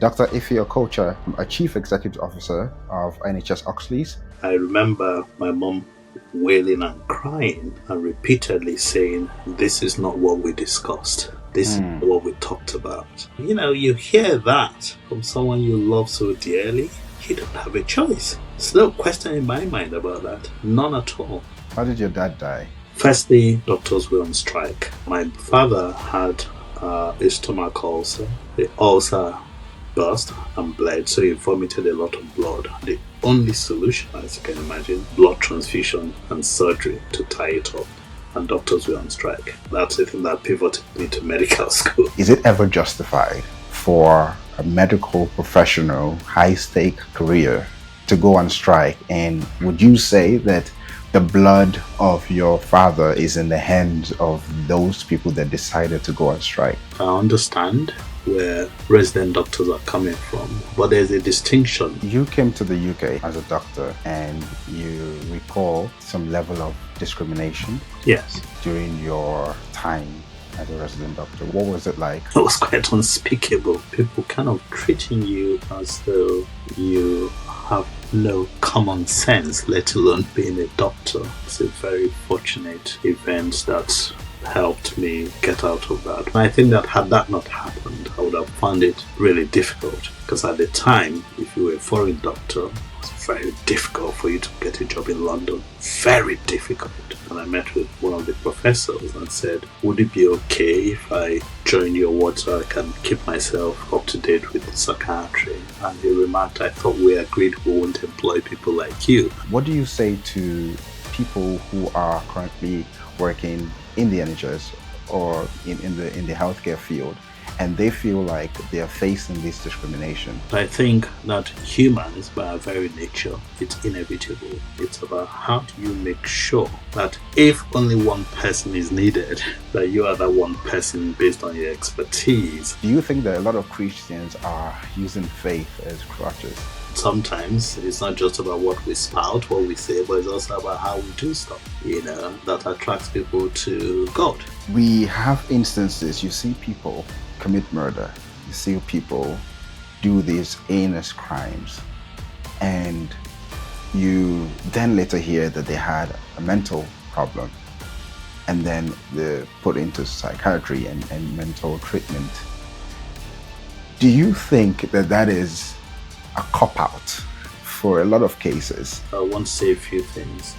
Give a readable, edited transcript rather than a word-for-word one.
Dr. Ife Okocha, a Chief Executive Officer of NHS Oxleys. I remember my mom wailing and crying and repeatedly saying, "This is not what we discussed. This is what we talked about." You hear that from someone you love so dearly, you don't have a choice. There's no question in my mind about that. None at all. How did your dad die? Firstly, doctors were on strike. My father had a stomach ulcer. The ulcer burst and bled, so he vomited a lot of blood. The only solution, as you can imagine, blood transfusion and surgery to tie it up. And doctors were on strike. That's the thing that pivoted me to medical school. Is it ever justified for a medical professional, high-stake career to go on strike? And would you say that the blood of your father is in the hands of those people that decided to go on strike? I understand where resident doctors are coming from, but there's a distinction. You came to the UK as a doctor and you recall some level of discrimination. Yes. During your time as a resident doctor. What was it like? It was quite unspeakable. People kind of treating you as though you have no common sense, let alone being a doctor. It's a very fortunate event that helped me get out of that. And I think that had that not happened, I would have found it really difficult, because at the time, if you were a foreign doctor, it was very difficult for you to get a job in London. Very difficult. And I met with one of the professors and said, would it be okay if I join your ward so I can keep myself up to date with psychiatry? And he remarked, I thought we agreed we won't employ people like you. What do you say to people who are currently working in the NHS or in the healthcare field, and they feel like they are facing this discrimination? I think that humans, by our very nature, it's inevitable. It's about how do you make sure that if only one person is needed, that you are that one person based on your expertise. Do you think that a lot of Christians are using faith as crutches? Sometimes it's not just about what we spout, what we say, but it's also about how we do stuff, that attracts people to God. We have instances, you see people commit murder, you see people do these heinous crimes, and you then later hear that they had a mental problem, and then they're put into psychiatry and mental treatment. Do you think that that is a cop-out for a lot of cases? I want to say a few things.